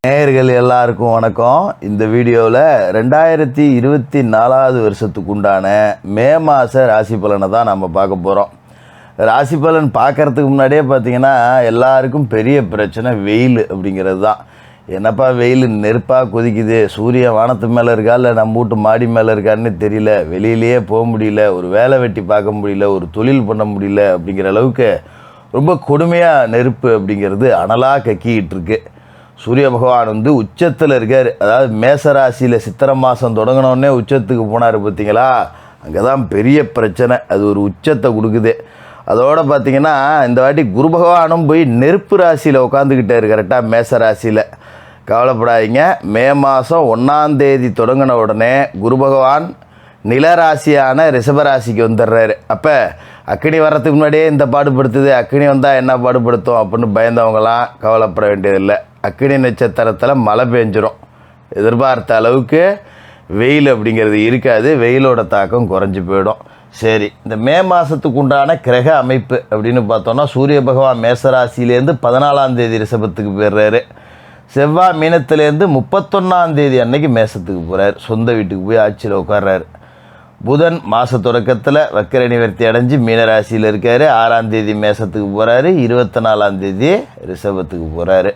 நேயர்கள் எல்லாருக்கும் வணக்கம். இந்த வீடியோவில் 2024 வருஷத்துக்கு உண்டான மே மாத ராசி பலனை தான் நம்ம பார்க்க போகிறோம். ராசி பலன் பார்க்குறதுக்கு முன்னாடியே பார்த்திங்கன்னா எல்லாருக்கும் பெரிய பிரச்சனை வெயில் அப்படிங்கிறது தான். என்னப்பா வெயில் நெருப்பாக கொதிக்குது, சூரியன் வானத்து மேலே இருக்கா இல்லை நம்ம வீட்டு மாடி மேலே இருக்கான்னு தெரியல, வெளியிலேயே போக முடியல, ஒரு வேலை வெட்டி பார்க்க முடியல, ஒரு தொழில் பண்ண முடியல அப்படிங்கிற அளவுக்கு ரொம்ப கொடுமையாக நெருப்பு அப்படிங்கிறது அனலாக கக்கிக்கிட்டு இருக்கு. சூரிய பகவான் உச்சத்தில் இருக்கார். அதாவது மேசராசியில் சித்திரை மாதம் தொடங்கினோடனே உச்சத்துக்கு போனார் பார்த்தீங்களா, அங்கே தான் பெரிய பிரச்சனை. அது ஒரு உச்சத்தை கொடுக்குது. அதோடு பார்த்திங்கன்னா இந்த வாட்டி குரு பகவானும் போய் நெருப்பு ராசியில் உட்காந்துக்கிட்டார் கரெக்டாக மேசராசியில். கவலைப்படாதீங்க, மே மாதம் 1ஆம் தேதி தொடங்கின உடனே குரு பகவான் நிலராசியான ரிஷபராசிக்கு வந்துடுறாரு. அப்போ அக்கினி வர்றதுக்கு முன்னாடியே இந்த பாடுபடுத்துது, அக்கினி வந்தால் என்ன பாடுபடுத்தும் அப்படின்னு பயந்தவங்களாம் கவலைப்பட வேண்டியதில்லை. அக்கினி நட்சத்திரத்தில் மழை பெஞ்சிரும். எதிர்பார்த்த அளவுக்கு வெயில் அப்படிங்கிறது இருக்காது, வெயிலோட தாக்கம் குறைஞ்சி போயிடும். சரி, இந்த மே மாதத்துக்கு உண்டான கிரக அமைப்பு அப்படின்னு பார்த்தோன்னா சூரிய பகவான் மேசராசிலேருந்து 14ஆம் தேதி ரிஷபத்துக்கு போயிடுறாரு. செவ்வாய் மீனத்திலேருந்து 31ஆம் தேதி அன்னைக்கு மேசத்துக்கு போகிறார், சொந்த வீட்டுக்கு போய் ஆட்சியில் உட்கார்றாரு. புதன் மாத தொடக்கத்தில் வக்கர நிவர்த்தி அடைஞ்சு மீனராசியில் இருக்கார். 6ஆம் தேதி மேசத்துக்கு போகிறாரு, 24ஆம் தேதி ரிஷபத்துக்கு போகிறாரு.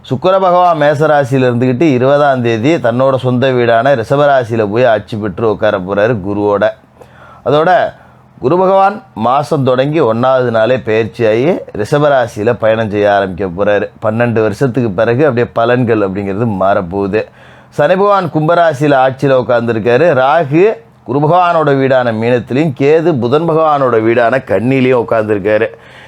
சுக்கிர பகவான் மேசராசியில் இருந்துக்கிட்டு 20ஆம் தேதி தன்னோட சொந்த வீடான ரிஷபராசியில் போய் ஆட்சி பெற்று உட்கார போகிறாரு குருவோட. அதோட குரு பகவான் மாதம் தொடங்கி 1ஆவது நாளே பயிற்சியாகி ரிஷபராசியில் பயணம் செய்ய ஆரம்பிக்க போகிறாரு. 12 வருஷத்துக்கு பிறகு அப்படியே பலன்கள் அப்படிங்கிறது மாறப்போகுது. சனி பகவான் கும்பராசியில் ஆட்சியில் உட்காந்துருக்காரு. ராகு குரு பகவானோட வீடான மீனத்திலையும், கேது புதன் பகவானோட வீடான கன்னிலையும் உட்காந்துருக்காரு.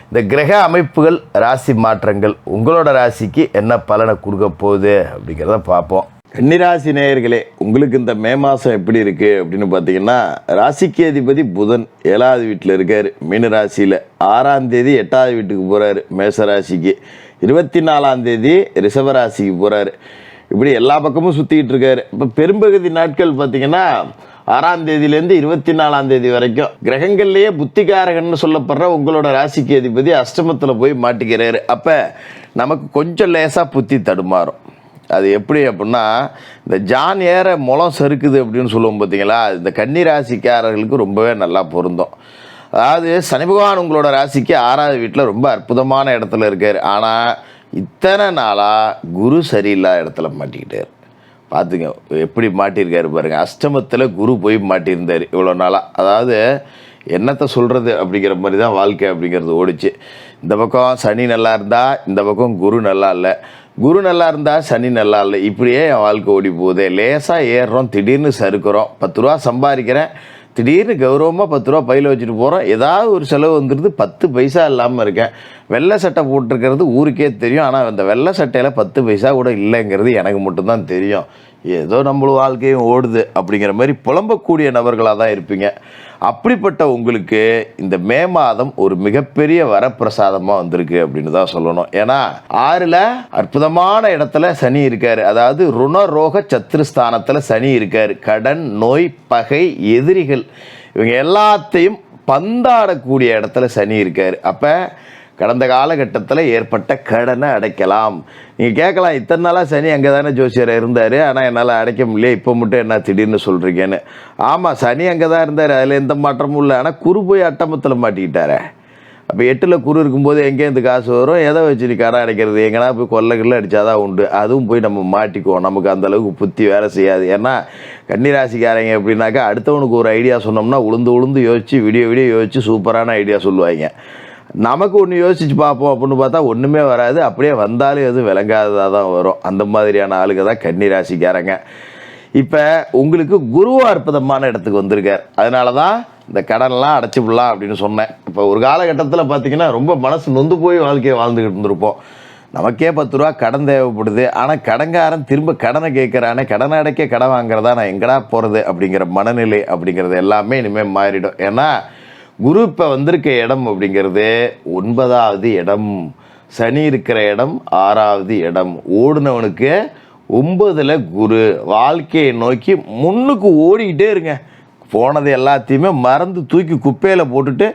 இந்த கிரக அமைப்புகள், ராசி மாற்றங்கள் உங்களோட ராசிக்கு என்ன பலனை கொடுக்க போகுது அப்படிங்கிறத பார்ப்போம். கன்னிராசி நேயர்களே, உங்களுக்கு இந்த மே மாதம் எப்படி இருக்குது அப்படின்னு பார்த்தீங்கன்னா, ராசிக்கு அதிபதி புதன் 7ஆவது வீட்டில் இருக்கார் மீன ராசியில். 6ஆம் தேதி 8ஆவது வீட்டுக்கு போகிறாரு மேசராசிக்கு. 24ஆம் தேதி ரிஷபராசிக்கு போகிறாரு. இப்படி எல்லா பக்கமும் சுற்றிக்கிட்டு இருக்காரு. இப்போ பெரும்பகுதி நாட்கள் பார்த்திங்கன்னா 6ஆம் தேதியிலேருந்து 24ஆம் தேதி வரைக்கும் கிரகங்கள்லேயே புத்திகாரகன்னு சொல்லப்படுற உங்களோட ராசிக்கு அதிபதி அஷ்டமத்தில் போய் மாட்டிக்கிறாரு. அப்போ நமக்கு கொஞ்சம் லேசாக புத்தி தடுமாறும். அது எப்படி அப்படின்னா, இந்த ஜான் ஏற முளம் சறுக்குது அப்படின்னு சொல்லுவோம் பார்த்தீங்களா, இந்த கன்னி ராசிக்காரர்களுக்கு ரொம்பவே நல்லா பொருந்தும். அதாவது சனி பகவான் உங்களோட ராசிக்கு 6ஆவது வீட்டில் ரொம்ப அற்புதமான இடத்துல இருக்கார். ஆனால் இத்தனை நாளாக குரு சரியில்லாத இடத்துல மாட்டிக்கிட்டார். பார்த்துங்க எப்படி மாட்டியிருக்காரு பாருங்கள். அஷ்டமத்தில் குரு போய் மாட்டியிருந்தார் இவ்வளோ நாளாக. அதாவது என்னத்தை சொல்கிறது அப்படிங்கிற மாதிரி தான் வாழ்க்கை அப்படிங்கிறது ஓடிச்சு. இந்த பக்கம் சனி நல்லா இருந்தால் இந்த பக்கம் குரு நல்லா இல்லை, குரு நல்லா இருந்தால் சனி நல்லா இல்லை. இப்படியே என் வாழ்க்கை ஓடி போகுது. லேசாக ஏறுறோம், திடீர்னு சறுக்கிறோம். 10 ரூபா சம்பாதிக்கிறேன், திடீர்னு கௌரவமாக 10 ரூபா பையில் வச்சுட்டு போகிறோம். ஏதாவது ஒரு செலவு வந்துடுது, 10 பைசா இல்லாமல் இருக்கேன். வெள்ளை சட்டை போட்டிருக்கிறது ஊருக்கே தெரியும், ஆனால் அந்த வெள்ளை சட்டையில் 10 பைசா கூட இல்லைங்கிறது எனக்கு மட்டும்தான் தெரியும். ஏதோ நம்மளும் வாழ்க்கையும் ஓடுது அப்படிங்கிற மாதிரி புலம்பக்கூடிய நபர்களாக தான் இருப்பீங்க. அப்படிப்பட்ட உங்களுக்கு இந்த மே மாதம் ஒரு மிகப்பெரிய வரப்பிரசாதமாக வந்திருக்கு அப்படின்னு தான் சொல்லணும். ஏன்னா 6ல் அற்புதமான இடத்துல சனி இருக்கார். அதாவது ருணரோக சத்துருஸ்தானத்தில் சனி இருக்கார். கடன், நோய், பகை, எதிரிகள் இவங்க எல்லாத்தையும் பந்தாடக்கூடிய இடத்துல சனி இருக்கார். அப்போ கடந்த காலகட்டத்தில் ஏற்பட்ட கடனை அடைக்கலாம். நீங்கள் கேட்கலாம், இத்தனை நாளாக சனி அங்கே தானே ஜோசியர் இருந்தார், ஆனால் என்னால் அடைக்க முடியல, இப்போ மட்டும் என்ன திடீர்னு சொல்கிறீங்கன்னு. ஆமாம், சனி அங்கே தான் இருந்தார், அதில் எந்த மாற்றமும் இல்லை. ஆனால் குரு போய் அட்டமத்தில் மாட்டிக்கிட்டாரே. அப்போ 8ல் குரு இருக்கும்போது எங்கேருந்து காசு வரும், எதை வச்சு நீ கடன் அடைக்கிறது? எங்கன்னா போய் கொள்ளைகளில் அடித்தாதான் உண்டு. அதுவும் போய் நம்ம மாட்டிக்குவோம். நமக்கு அந்தளவுக்கு புத்தி வேலை செய்யாது. ஏன்னா கன்னிராசிக்காரங்க எப்படின்னாக்கா, அடுத்தவனுக்கு ஒரு ஐடியா சொன்னோம்னா உளுந்து யோசித்து விடிய யோசித்து சூப்பரான ஐடியா சொல்லுவாங்க. நமக்கு ஒன்று யோசித்து பார்ப்போம் அப்படின்னு பார்த்தா ஒன்றுமே வராது. அப்படியே வந்தாலும் எதுவும் விளங்காததாக தான் வரும். அந்த மாதிரியான ஆளுங்க தான் கன்னிராசிக்காரங்க. இப்போ உங்களுக்கு குருவும் அற்புதமான இடத்துக்கு வந்திருக்கார். அதனால தான் இந்த கடன்லாம் அடைச்சிவிடலாம் அப்படின்னு சொன்னேன். இப்போ ஒரு காலகட்டத்தில் பார்த்திங்கன்னா ரொம்ப மனசு நொந்து போய் வாழ்க்கையை வாழ்ந்துக்கிட்டு இருந்திருப்போம். நமக்கே 10 ரூபா கடன் தேவைப்படுது, ஆனால் கடன்காரன் திரும்ப கடனை கேட்குறானே, கடனை அடைக்க கடன் வாங்குறதா நான் எங்கடா போகிறது அப்படிங்கிற மனநிலை அப்படிங்கிறது எல்லாமே இனிமேல் மாறிடும். ஏன்னா குரு இப்போ வந்திருக்க இடம் அப்படிங்கிறது 9ஆவது இடம், சனி இருக்கிற இடம் 6ஆவது இடம். ஓடுனவனுக்கு 9ல் குரு. வாழ்க்கையை நோக்கி முன்னுக்கு ஓடிக்கிட்டே இருங்க. போனது எல்லாத்தையுமே மறந்து தூக்கி குப்பையில் போட்டுட்டு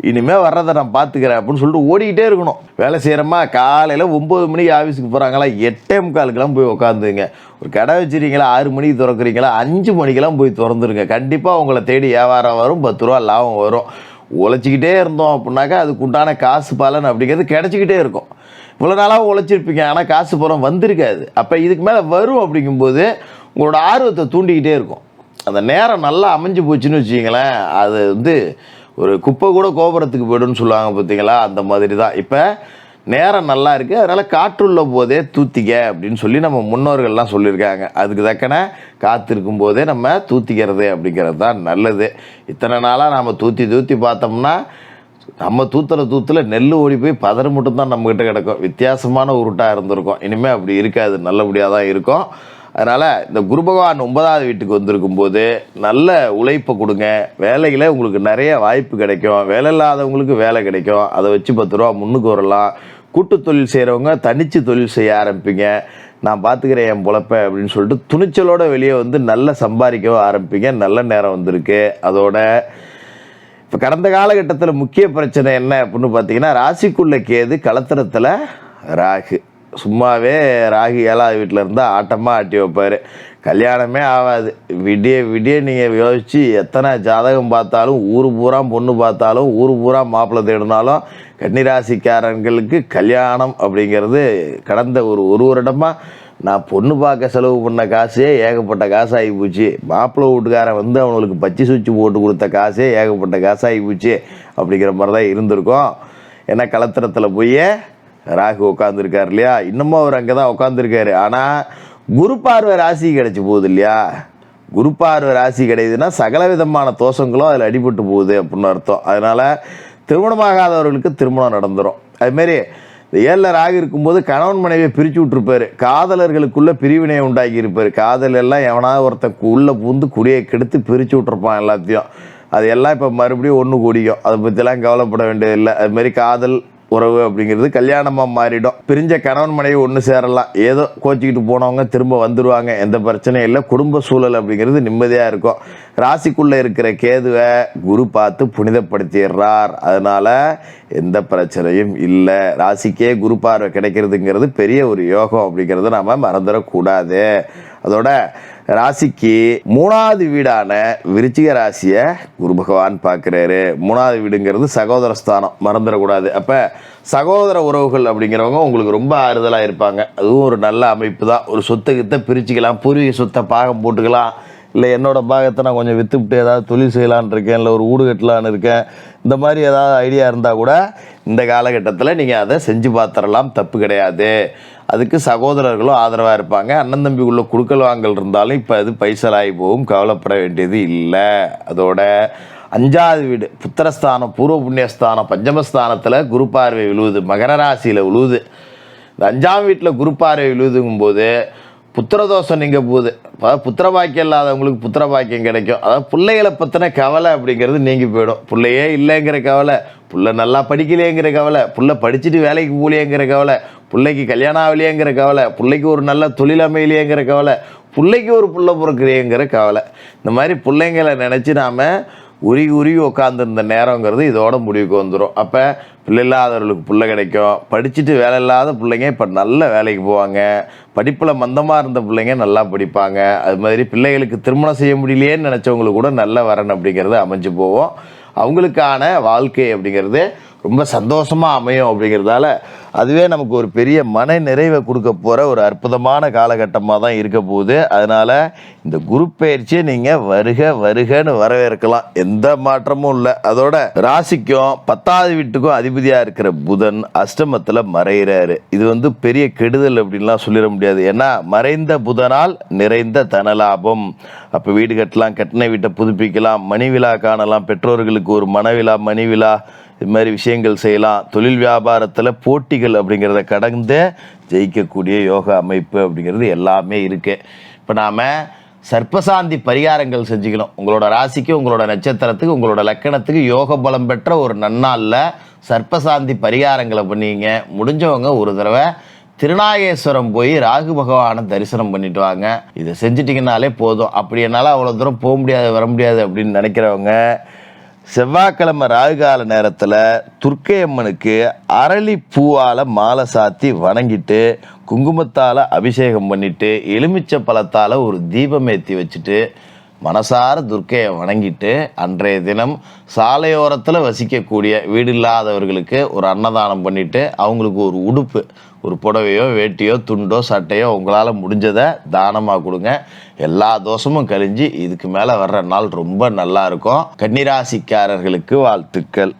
இனிமேல் வர்றதை நான் பார்த்துக்கிறேன் அப்படின்னு சொல்லிட்டு ஓடிக்கிட்டே இருக்கணும். வேலை செய்கிறோமா, காலையில் 9 மணிக்கு ஆஃபீஸுக்கு போகிறாங்களா, 8:45 போய் உட்காந்துங்க. ஒரு கடை வச்சுருக்கீங்களா, 6 மணிக்கு திறக்கிறீங்களா, 5 மணிக்கெல்லாம் போய் திறந்துருங்க. கண்டிப்பாக உங்களை தேடி வியாபாரம் வரும், 10 ரூபா லாபம் வரும். உழைச்சிக்கிட்டே இருந்தோம் அப்படின்னாக்கா அதுக்கு உண்டான காசு பலன் அப்படிங்கிறது கிடச்சிக்கிட்டே இருக்கும். இவ்வளோ நாளாக உழைச்சிருப்பீங்க, ஆனால் காசு பலம் வந்திருக்காது. அப்போ இதுக்கு மேலே வரும் அப்படிங்கும்போது உங்களோட ஆர்வத்தை தூண்டிக்கிட்டே இருக்கும். அந்த நேரம் நல்லா அமைஞ்சு போச்சுன்னு வச்சுக்கிங்களேன், அது வந்து ஒரு குப்பை கூட கோபுரத்துக்கு போய்டுன்னு சொல்லுவாங்க பார்த்தீங்களா, அந்த மாதிரி தான். இப்போ நேரம் நல்லா இருக்குது, அதனால் காற்றுள்ள போதே தூத்திக்க அப்படின்னு சொல்லி நம்ம முன்னோர்கள்லாம் சொல்லியிருக்காங்க. அதுக்கு தக்கன காத்திருக்கும் போதே நம்ம தூத்திக்கிறது அப்படிங்கிறது தான் நல்லது. இத்தனை நாளாக நாம் தூத்தி பார்த்தோம்னா நம்ம தூத்தில் நெல் ஓடி போய் பதறு மட்டும்தான் நம்மக்கிட்ட கிடக்கும். வித்தியாசமான உருட்டாக இருந்திருக்கும். இனிமேல் அப்படி இருக்காது, நல்லபடியாக தான் இருக்கும். அதனால் இந்த குரு பகவான் 9வது வீட்டுக்கு வந்திருக்கும் போது நல்ல உழைப்பை கொடுங்க. வேலையில் உங்களுக்கு நிறைய வாய்ப்பு கிடைக்கும். வேலை இல்லாதவங்களுக்கு வேலை கிடைக்கும். அதை வச்சு 10 ரூபா முன்னுக்கு வரலாம். கூட்டு தொழில் செய்கிறவங்க தனித்து தொழில் செய்ய ஆரம்பிப்பீங்க. நான் பார்த்துக்கிறேன் என் பொழப்பை அப்படின்னு சொல்லிட்டு துணிச்சலோட வெளியே வந்து நல்லா சம்பாதிக்கவும் ஆரம்பிப்பீங்க. நல்ல நேரம் வந்திருக்கு. அதோட இப்போ கடந்த காலகட்டத்தில் முக்கிய பிரச்சனை என்ன அப்படின்னு பார்த்தீங்கன்னா, ராசிக்குள்ள கேது, களத்திரத்தில் ராகு. சும்மாவே ராகு 7வது வீட்டில் இருந்தால் ஆட்டமாக ஆட்டி வைப்பார். கல்யாணமே ஆகாது. விடிய நீங்கள் யோசித்து எத்தனை ஜாதகம் பார்த்தாலும், ஊர் பூரா பொண்ணு பார்த்தாலும், ஊர் பூரா மாப்பிள்ளை தேடினாலும் கன்னிராசிக்காரங்களுக்கு கல்யாணம் அப்படிங்கிறது கடந்த ஒரு வருடமாக நான் பொண்ணு பார்க்க செலவு பண்ண காசே ஏகப்பட்ட காசாகி போச்சு. மாப்பிள்ளை வீட்டுக்காரன் வந்து அவங்களுக்கு பச்சை சுவிட்சு போட்டு கொடுத்த காசே ஏகப்பட்ட காசாகி போச்சு அப்படிங்கிற மாதிரி தான் இருந்திருக்கும். ஏன்னா களத்திரத்தில் போய் ராகு உட்காந்துருக்கார் இல்லையா, இன்னமும் அவர் அங்கே தான் உட்காந்துருக்காரு. ஆனால் குரு பார்வை ராசி கிடச்சி போகுது இல்லையா. குரு பார்வை ராசி கிடைக்குதுன்னா சகல விதமான தோஷங்களும் அதில் அடிபட்டு போகுது அப்படின்னு அர்த்தம். அதனால் திருமணமாகாதவர்களுக்கு திருமணம் நடந்துடும். அதுமாரி இந்த 7ல் ராகு இருக்கும்போது கணவன் மனைவியை பிரித்து விட்டுருப்பார். காதலர்களுக்குள்ளே பிரிவினை உண்டாக்கி இருப்பார். காதல் எல்லாம் எவனாவது ஒருத்தன் உள்ளே பூந்து குடியை கெடுத்து பிரித்து விட்டுருப்பான் எல்லாத்தையும். அது எல்லாம் இப்போ மறுபடியும் ஒன்று கூடிக்கும். அதை பற்றிலாம் கவலைப்பட வேண்டியதில்லை. அதுமாரி காதல் உறவு அப்படிங்கிறது கல்யாணமாக மாறிடும். பிரிஞ்ச கணவன் மனைவி ஒன்று சேரலாம். ஏதோ கோச்சிக்கிட்டு போனவங்க திரும்ப வந்துடுவாங்க. எந்த பிரச்சனையும் இல்லை. குடும்ப சூழல் அப்படிங்கிறது நிம்மதியாக இருக்கும். ராசிக்குள்ளே இருக்கிற கேதுவை குரு பார்த்து புனிதப்படுத்திடுறார். அதனால் எந்த பிரச்சனையும் இல்லை. ராசிக்கே குரு பார்வை கிடைக்கிறதுங்கிறது பெரிய ஒரு யோகம் அப்படிங்கிறத நாம் மறந்துடக்கூடாது. அதோட ராசிக்கு 3வது வீடான விருச்சிக ராசியை குரு பகவான் பார்க்குறாரு. 3வது வீடுங்கிறது சகோதர ஸ்தானம், மறந்துடக்கூடாது. அப்போ சகோதர உறவுகள் அப்படிங்கிறவங்க உங்களுக்கு ரொம்ப ஆறுதலாக இருப்பாங்க. அதுவும் ஒரு நல்ல அமைப்பு தான். ஒரு சொத்தை பிரிச்சுக்கலாம், பூர்வீக சொத்தை பாகம் போட்டுக்கலாம். இல்லை என்னோடய பாகத்தை நான் கொஞ்சம் விற்றுவிட்டு ஏதாவது தொழில் செய்யலான்னு இருக்கேன், இல்லை ஒரு வீடு கட்டலான்னு இருக்கேன், இந்த மாதிரி ஏதாவது ஐடியா இருந்தால் கூட இந்த காலகட்டத்தில் நீங்கள் அதை செஞ்சு பார்த்துடலாம், தப்பு கிடையாது. அதுக்கு சகோதரர்களும் ஆதரவாக இருப்பாங்க. அண்ணன் தம்பிக்குள்ளே குடுக்கல் வாங்கல் இருந்தாலும் இப்போ அது பைசலாகி போகும், கவலைப்பட வேண்டியது இல்லை. அதோட 5வது வீடு புத்திரஸ்தானம், பூர்வ புண்ணியஸ்தானம், பஞ்சமஸ்தானத்தில் குரு பார்வை விழுவுது, மகர ராசியில் விழுவுது. இந்த 5ஆம் வீட்டில் குரு பார்வை விழுவுதுங்கும்போது புத்திரதோஷம் நீங்கள் போகுது. அதாவது புத்திர பாக்கியம் இல்லாதவங்களுக்கு புத்திர பாக்கியம் கிடைக்கும். அதாவது பிள்ளைகளை பற்றின கவலை அப்படிங்கிறது நீங்கி போயிடும். பிள்ளையே இல்லைங்கிற கவலை, புள்ள நல்லா படிக்கலையேங்கிற கவலை, புள்ள படிச்சுட்டு வேலைக்கு போகலையேங்கிற கவலை, பிள்ளைக்கு கல்யாணம் ஆகலையேங்கிற கவலை, பிள்ளைக்கு ஒரு நல்ல தொழில் அமையலையேங்கிற கவலை, பிள்ளைக்கு ஒரு புள்ள பிறக்கிறேங்கிற கவலை. இந்த மாதிரி பிள்ளைங்களை நினச்சி நாம் உருகி உட்காந்துருந்த நேரங்கிறது இதோட முடிவுக்கு வந்துடும். அப்போ பிள்ளை இல்லாதவர்களுக்கு பிள்ளை கிடைக்கும். படிச்சுட்டு வேலை இல்லாத பிள்ளைங்க இப்போ நல்ல வேலைக்கு போவாங்க. படிப்பில் மந்தமாக இருந்த பிள்ளைங்க நல்லா படிப்பாங்க. அது மாதிரி பிள்ளைகளுக்கு திருமணம் செய்ய முடியலையேன்னு நினச்சவங்களுக்கு கூட நல்ல வரன் அப்படிங்கிறது அமைஞ்சு போவோம். அவங்களுக்கான வாழ்க்கை அப்படிங்கிறது ரொம்ப சந்தோஷமாக அமையும். அப்படிங்கிறதால அதுவே நமக்கு ஒரு பெரிய மன நிறைவை கொடுக்க போகிற ஒரு அற்புதமான காலகட்டமாக தான் இருக்க போகுது. அதனால் இந்த குரு பயிற்சியை நீங்கள் வருகன்னு வரவேற்கலாம், எந்த மாற்றமும் இல்லை. அதோட ராசிக்கும் 10வது வீட்டுக்கும் அதிபதியாக இருக்கிற புதன் அஷ்டமத்தில் மறைகிறாரு. இது வந்து பெரிய கெடுதல் அப்படின்லாம் சொல்லிட முடியாது. ஏன்னா மறைந்த புதனால் நிறைந்த தனலாபம். அப்போ வீடு கட்டலாம், கட்டின வீட்டை புதுப்பிக்கலாம், மணி விழா காணலாம், பெற்றோர்களுக்கு ஒரு மனவிழா மணி விழா, இது மாதிரி விஷயங்கள் செய்யலாம். தொழில் வியாபாரத்தில் போட்டிகள் அப்படிங்கிறத கடந்து ஜெயிக்கக்கூடிய யோகா அமைப்பு அப்படிங்கிறது எல்லாமே இருக்குது. இப்போ நாம் சர்ப்பசாந்தி பரிகாரங்கள் செஞ்சுக்கணும். உங்களோட ராசிக்கு, உங்களோட நட்சத்திரத்துக்கு, உங்களோட லக்கணத்துக்கு யோக பலம் பெற்ற ஒரு நன்னாளில் சர்ப்பசாந்தி பரிகாரங்களை பண்ணிங்க. முடிஞ்சவங்க ஒரு தடவை திருநாகேஸ்வரம் போய் ராகு பகவானை தரிசனம் பண்ணிட்டு வாங்க. இதை செஞ்சிட்டிங்கனாலே போதும். அப்படி என்னால் அவ்வளோ தூரம் போக முடியாது வர முடியாது அப்படின்னு நினைக்கிறவங்க செவ்வாய்க்கிழமை ராகுகால நேரத்தில் துர்க்கை அம்மனுக்கு அரளி பூவால் மாலை சாத்தி வணங்கிட்டு குங்குமத்தால் அபிஷேகம் பண்ணிட்டு எலுமிச்சை பழத்தால் ஒரு தீபம் ஏற்றி வச்சுட்டு மனசார துர்க்கையை வணங்கிட்டு அன்றைய தினம் சாலையோரத்தில் வசிக்கக்கூடிய வீடு இல்லாதவர்களுக்கு ஒரு அன்னதானம் பண்ணிவிட்டு அவங்களுக்கு ஒரு உடுப்பு, ஒரு புடவையோ வேட்டியோ துண்டோ சட்டையோ உங்களால் முடிஞ்சதை தானமாக கொடுங்க. எல்லா தோஷமும் கழிஞ்சு இதுக்கு மேலே வர்ற நாள் ரொம்ப நல்லா இருக்கும். கன்னிராசிக்காரர்களுக்கு வாழ்த்துக்கள்.